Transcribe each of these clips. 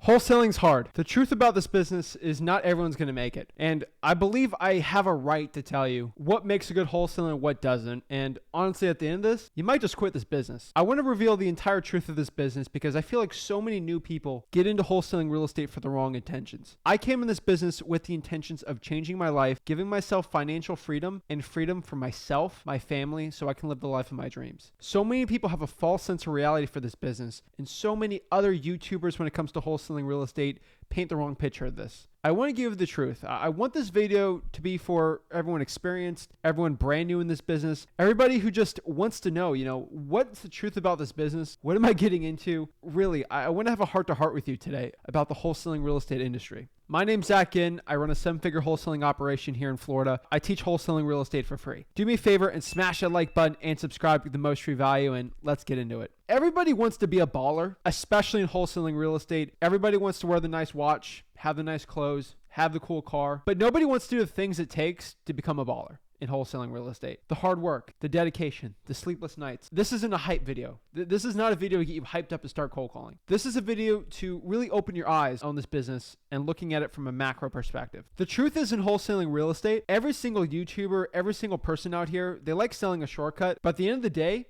Wholesaling's hard. The truth about this business is not everyone's going to make it. And I believe I have a right to tell you what makes a good wholesaler and what doesn't. And honestly, at the end of this, you might just quit this business. I want to reveal the entire truth of this business because I feel like so many new people get into wholesaling real estate for the wrong intentions. I came in this business with the intentions of changing my life, giving myself financial freedom and freedom for myself, my family, so I can live the life of my dreams. So many people have a false sense of reality for this business, and so many other YouTubers when it comes to wholesaling real estate paint the wrong picture of this. I want to give you the truth. I want this video to be for everyone experienced, everyone brand new in this business, everybody who just wants to know, what's the truth about this business? What am I getting into? Really, I want to have a heart-to-heart with you today about the wholesaling real estate industry. My name's Zach Ginn. I run a 7-figure wholesaling operation here in Florida. I teach wholesaling real estate for free. Do me a favor and smash that like button and subscribe to the most free value, and let's get into it. Everybody wants to be a baller, especially in wholesaling real estate. Everybody wants to wear the nice watch, have the nice clothes, have the cool car, but nobody wants to do the things it takes to become a baller in wholesaling real estate. The hard work, the dedication, the sleepless nights. This isn't a hype video. This is not a video to get you hyped up to start cold calling. This is a video to really open your eyes on this business and looking at it from a macro perspective. The truth is, in wholesaling real estate, every single YouTuber, every single person out here, they like selling a shortcut, but at the end of the day,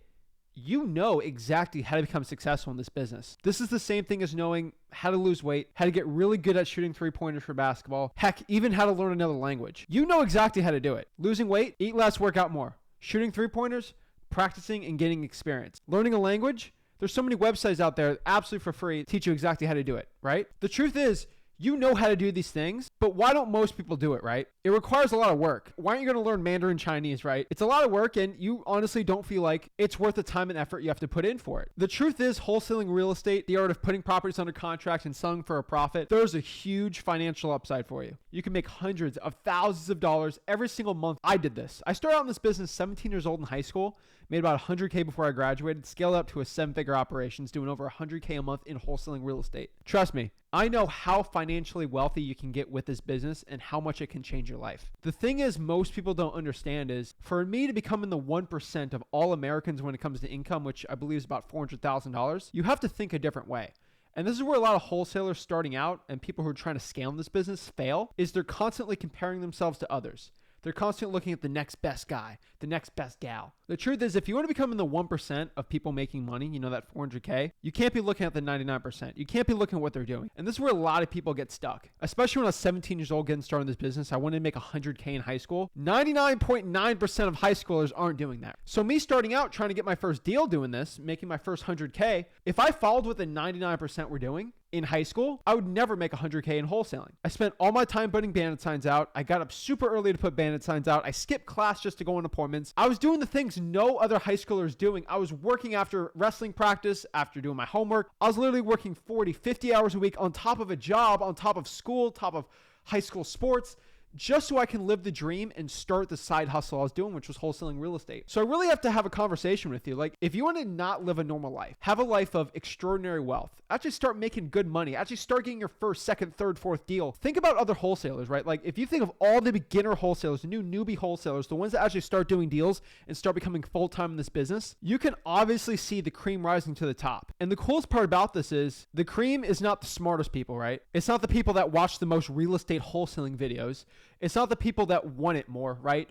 you know exactly how to become successful in this business. This is the same thing as knowing how to lose weight, how to get really good at shooting 3-pointers for basketball, heck, even how to learn another language. You know exactly how to do it. Losing weight, eat less, work out more. Shooting 3-pointers, practicing and getting experience. Learning a language, there's so many websites out there absolutely for free teach you exactly how to do it, right? The truth is, you know how to do these things, but why don't most people do it, right? It requires a lot of work. Why aren't you going to learn Mandarin Chinese, right? It's a lot of work, and you honestly don't feel like it's worth the time and effort you have to put in for it. The truth is, wholesaling real estate, the art of putting properties under contract and selling for a profit, there's a huge financial upside for you. You can make hundreds of thousands of dollars every single month. I did this. I started out in this business 17 years old in high school, made about $100K before I graduated, scaled up to a 7-figure operations, doing over $100K a month in wholesaling real estate. Trust me, I know how financially wealthy you can get with this business and how much it can change your life. The thing is, most people don't understand is, for me to become in the 1% of all Americans when it comes to income, which I believe is about $400,000, you have to think a different way. And this is where a lot of wholesalers starting out and people who are trying to scale in this business fail, is they're constantly comparing themselves to others. They're constantly looking at the next best guy, the next best gal. The truth is, if you want to become in the 1% of people making money, that 400K, you can't be looking at the 99%. You can't be looking at what they're doing. And this is where a lot of people get stuck. Especially when I was 17 years old getting started in this business, I wanted to make 100K in high school. 99.9% of high schoolers aren't doing that. So me starting out trying to get my first deal doing this, making my first 100K, if I followed what the 99% were doing in high school, I would never make 100K in wholesaling. I spent all my time putting bandit signs out. I got up super early to put bandit signs out. I skipped class just to go on appointments. I was doing the things no other high schoolers doing. I was working after wrestling practice, after doing my homework. I was literally working 40, 50 hours a week on top of a job, on top of school, top of high school sports, just so I can live the dream and start the side hustle I was doing, which was wholesaling real estate. So I really have to have a conversation with you. Like, if you want to not live a normal life, have a life of extraordinary wealth, actually start making good money, actually start getting your first, second, third, fourth deal. Think about other wholesalers, right? Like, if you think of all the beginner wholesalers, the newbie wholesalers, the ones that actually start doing deals and start becoming full-time in this business, you can obviously see the cream rising to the top. And the coolest part about this is the cream is not the smartest people, right? It's not the people that watch the most real estate wholesaling videos. It's not the people that want it more, right?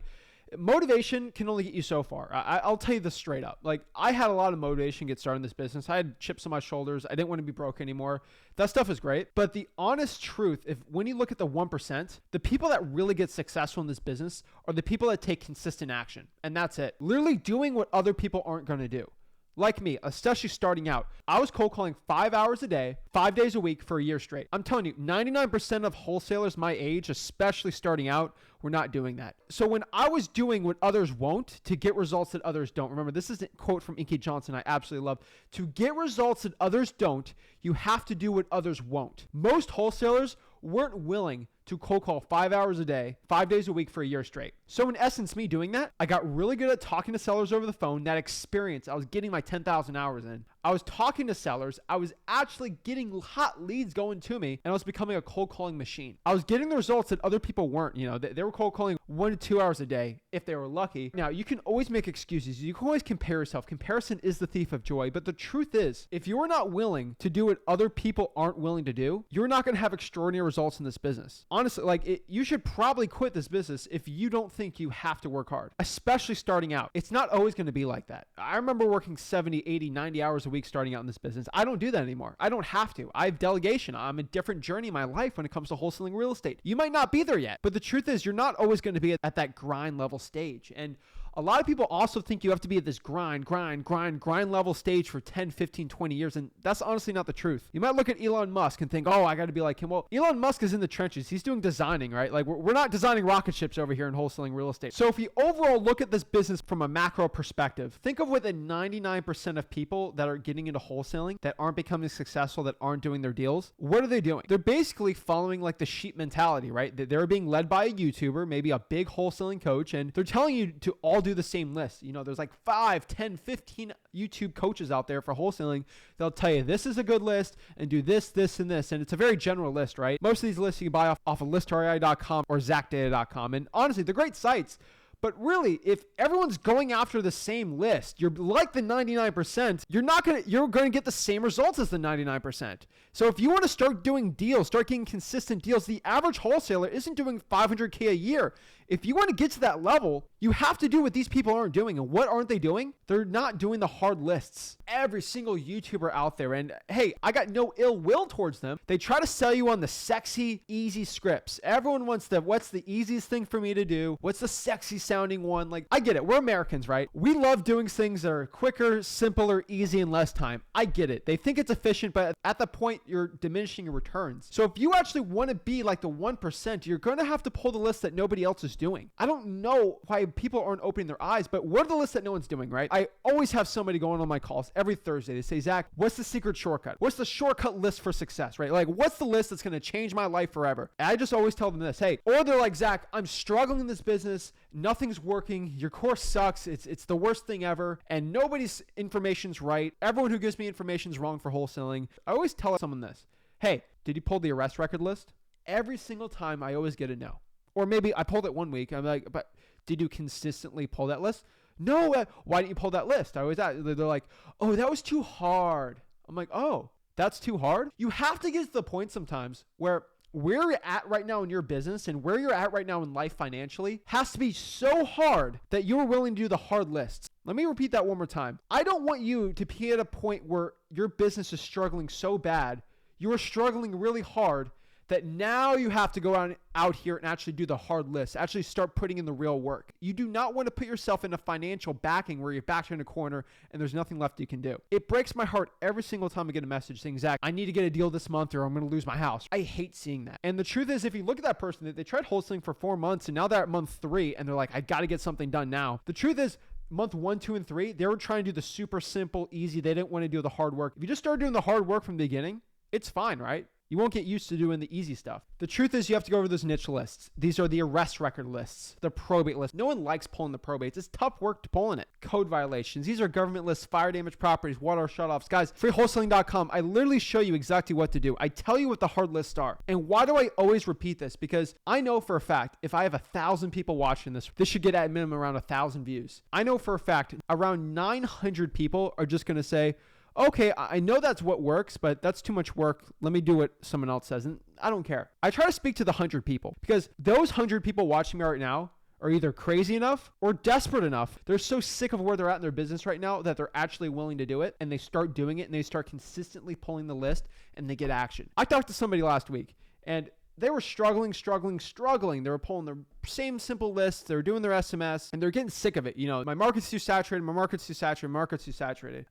Motivation can only get you so far. I'll tell you this straight up. Like, I had a lot of motivation to get started in this business. I had chips on my shoulders. I didn't want to be broke anymore. That stuff is great. But the honest truth, when you look at the 1%, the people that really get successful in this business are the people that take consistent action. And that's it. Literally doing what other people aren't going to do. Like me, especially starting out, I was cold calling 5 hours a day, 5 days a week for a year straight. I'm telling you, 99% of wholesalers my age, especially starting out, were not doing that. So when I was doing what others won't to get results that others don't, remember, this is a quote from Inky Johnson I absolutely love. To get results that others don't, you have to do what others won't. Most wholesalers weren't willing to cold call 5 hours a day, 5 days a week for a year straight. So in essence, me doing that, I got really good at talking to sellers over the phone. That experience, I was getting my 10,000 hours in. I was talking to sellers. I was actually getting hot leads going to me, and I was becoming a cold calling machine. I was getting the results that other people weren't. They were cold calling 1 to 2 hours a day if they were lucky. Now, you can always make excuses. You can always compare yourself. Comparison is the thief of joy. But the truth is, if you're not willing to do what other people aren't willing to do, you're not going to have extraordinary results in this business. Honestly, you should probably quit this business if you don't think you have to work hard, especially starting out. It's not always going to be like that. I remember working 70, 80, 90 hours a week starting out in this business. I don't do that anymore. I don't have to. I have delegation. I'm a different journey in my life when it comes to wholesaling real estate. You might not be there yet, but the truth is you're not always going to be at that grind level stage. And a lot of people also think you have to be at this grind level stage for 10, 15, 20 years. And that's honestly not the truth. You might look at Elon Musk and think, oh, I got to be like him. Well, Elon Musk is in the trenches. He's doing designing, right? Like we're not designing rocket ships over here in wholesaling real estate. So if you overall look at this business from a macro perspective, think of what the 99% of people that are getting into wholesaling that aren't becoming successful, that aren't doing their deals. What are they doing? They're basically following like the sheep mentality, right? They're being led by a YouTuber, maybe a big wholesaling coach, and they're telling you to all do the same list. There's like 5, 10, 15 YouTube coaches out there for wholesaling. They'll tell you this is a good list and do this, this, and this. And it's a very general list, right? Most of these lists you can buy off of listrai.com or zacdata.com. And honestly, they're great sites. But really, if everyone's going after the same list, you're like the 99%, you're going to get the same results as the 99%. So if you want to start doing deals, start getting consistent deals, the average wholesaler isn't doing $500K a year. If you want to get to that level, you have to do what these people aren't doing. And what aren't they doing? They're not doing the hard lists. Every single YouTuber out there, and hey, I got no ill will towards them. They try to sell you on the sexy, easy scripts. Everyone wants what's the easiest thing for me to do? What's the sexy sounding one? Like, I get it. We're Americans, right? We love doing things that are quicker, simpler, easy, and less time. I get it. They think it's efficient, but at the point, you're diminishing your returns. So if you actually want to be like the 1%, you're going to have to pull the list that nobody else is doing. I don't know why people aren't opening their eyes, but what are the lists that no one's doing, right? I always have somebody going on my calls every Thursday. They say, Zach, what's the secret shortcut? What's the shortcut list for success, right? Like, what's the list that's going to change my life forever? And I just always tell them this, hey, or they're like, Zach, I'm struggling in this business. Nothing's working. Your course sucks. It's the worst thing ever. And nobody's information's right. Everyone who gives me information's wrong for wholesaling. I always tell someone this, hey, did you pull the arrest record list? Every single time I always get a no. Or maybe I pulled it one week. I'm like, but did you consistently pull that list? No. Why didn't you pull that list? I always ask. They're like, oh, that was too hard. I'm like, oh, that's too hard? You have to get to the point sometimes where you're at right now in your business and where you're at right now in life financially has to be so hard that you're willing to do the hard lists. Let me repeat that one more time. I don't want you to be at a point where your business is struggling so bad, you are struggling really hard, that now you have to go out here and actually do the hard list, actually start putting in the real work. You do not want to put yourself in a financial backing where you're backed in a corner and there's nothing left you can do. It breaks my heart every single time I get a message saying, Zach, I need to get a deal this month or I'm going to lose my house. I hate seeing that. And the truth is, if you look at that person, they tried wholesaling for 4 months and now they're at month 3 and they're like, I got to get something done now. The truth is, month 1, 2, and 3, they were trying to do the super simple, easy. They didn't want to do the hard work. If you just start doing the hard work from the beginning, it's fine, right? You won't get used to doing the easy stuff. The truth is you have to go over those niche lists. These are the arrest record lists, the probate list. No one likes pulling the probates. It's tough work to pulling it. Code violations. These are government lists, fire damage properties, water shutoffs. Guys, freewholesaling.com. I literally show you exactly what to do. I tell you what the hard lists are. And why do I always repeat this? Because I know for a fact, if I have 1,000 people watching this should get at minimum around 1,000 views. I know for a fact around 900 people are just going to say, okay, I know that's what works, but that's too much work. Let me do what someone else says. And I don't care. I try to speak to the 100 people because those 100 people watching me right now are either crazy enough or desperate enough. They're so sick of where they're at in their business right now that they're actually willing to do it, and they start doing it and they start consistently pulling the list and they get action. I talked to somebody last week and they were struggling. They were pulling the same simple lists. They were doing their SMS and they're getting sick of it. My market's too saturated.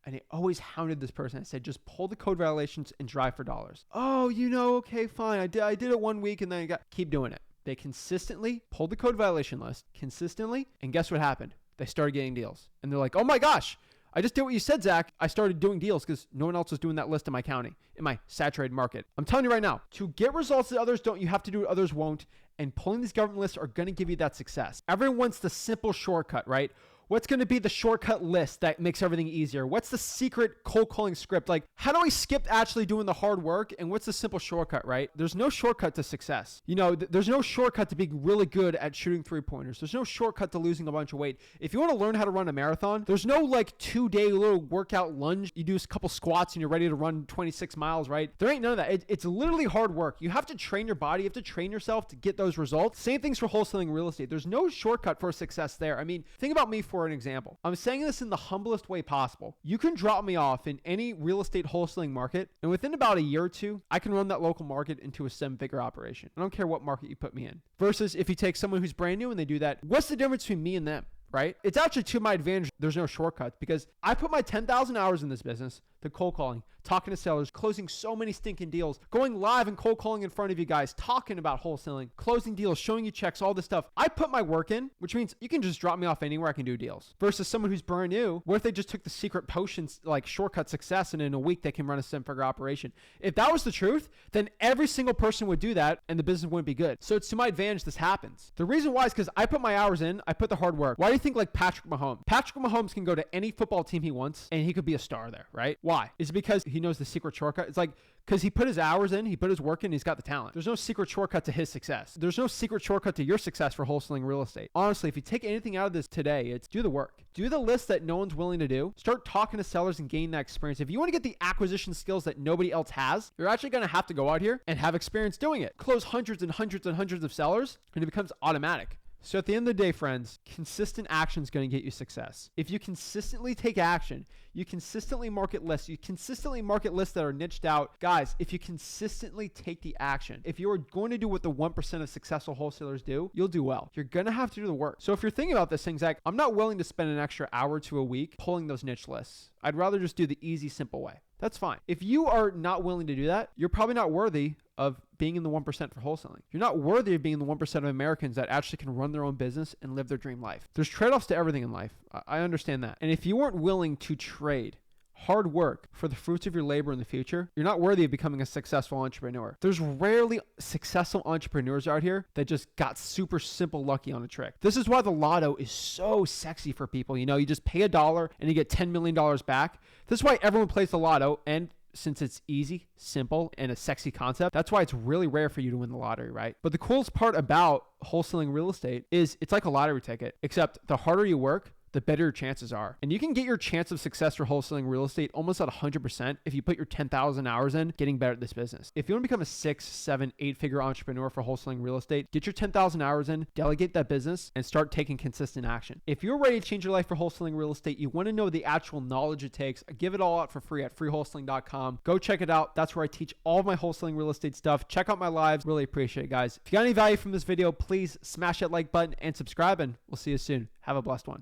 And they always hounded this person. I said, just pull the code violations and drive for dollars. Oh, okay, fine. I did it 1 week and then keep doing it. They consistently pulled the code violation list consistently. And guess what happened? They started getting deals and they're like, oh my gosh, I just did what you said, Zach. I started doing deals because no one else was doing that list in my county, in my saturated market. I'm telling you right now, to get results that others don't, you have to do what others won't. And pulling these government lists are going to give you that success. Everyone wants the simple shortcut, right? What's going to be the shortcut list that makes everything easier? What's the secret cold calling script? Like, how do I skip actually doing the hard work? And what's the simple shortcut, right? There's no shortcut to success. You know, there's no shortcut to being really good at shooting 3-pointers. There's no shortcut to losing a bunch of weight. If you want to learn how to run a marathon, there's no like 2-day little workout lunge. You do a couple squats and you're ready to run 26 miles, right? There ain't none of that. It's literally hard work. You have to train your body. You have to train yourself to get those results. Same things for wholesaling real estate. There's no shortcut for success there. I mean, think about me for an example. I'm saying this in the humblest way possible. You can drop me off in any real estate wholesaling market, and within about a year or two, I can run that local market into a 7-figure operation. I don't care what market you put me in. Versus if you take someone who's brand new and they do that, what's the difference between me and them, right? It's actually to my advantage. There's no shortcuts because I put my 10,000 hours in this business, the cold calling, talking to sellers, closing so many stinking deals, going live and cold calling in front of you guys, talking about wholesaling, closing deals, showing you checks, all this stuff. I put my work in, which means you can just drop me off anywhere I can do deals. Versus someone who's brand new, what if they just took the secret potions, like shortcut success, and in a week they can run a 7-figure operation? If that was the truth, then every single person would do that and the business wouldn't be good. So it's to my advantage this happens. The reason why is because I put my hours in, I put the hard work. Why do you think like Patrick Mahomes? Patrick Mahomes can go to any football team he wants and he could be a star there, right? Why? Is it because he knows the secret shortcut? It's like, because he put his hours in, he put his work in, he's got the talent. There's no secret shortcut to his success. There's no secret shortcut to your success for wholesaling real estate. Honestly, if you take anything out of this today, it's do the work. Do the list that no one's willing to do. Start talking to sellers and gain that experience. If you want to get the acquisition skills that nobody else has, you're actually going to have to go out here and have experience doing it. Close hundreds and hundreds and hundreds of sellers, and it becomes automatic. So at the end of the day, friends, consistent action is going to get you success. If you consistently take action, you consistently market lists, you consistently market lists that are niched out. Guys, if you consistently take the action, if you are going to do what the 1% of successful wholesalers do, you'll do well. You're going to have to do the work. So if you're thinking about this thing, Zach, I'm not willing to spend an extra hour or two a week pulling those niche lists. I'd rather just do the easy, simple way. That's fine. If you are not willing to do that, you're probably not worthy of being in the 1% for wholesaling. You're not worthy of being in the 1% of Americans that actually can run their own business and live their dream life. There's trade-offs to everything in life. I understand that. And if you weren't willing to trade hard work for the fruits of your labor in the future, you're not worthy of becoming a successful entrepreneur. There's rarely successful entrepreneurs out here that just got super simple lucky on a trick. This is why the lotto is so sexy for people. You know, you just pay $1 and you get $10 million back. This is why everyone plays the lotto, and since it's easy, simple, and a sexy concept, that's why it's really rare for you to win the lottery, right? But the coolest part about wholesaling real estate is it's like a lottery ticket, except the harder you work, the better your chances are. And you can get your chance of success for wholesaling real estate almost at 100% if you put your 10,000 hours in getting better at this business. If you want to become a 6, 7, 8-figure entrepreneur for wholesaling real estate, get your 10,000 hours in, delegate that business, and start taking consistent action. If you're ready to change your life for wholesaling real estate, you want to know the actual knowledge it takes, I give it all out for free at freewholesaling.com. Go check it out. That's where I teach all of my wholesaling real estate stuff. Check out my lives. Really appreciate it, guys. If you got any value from this video, please smash that like button and subscribe, and we'll see you soon. Have a blessed one.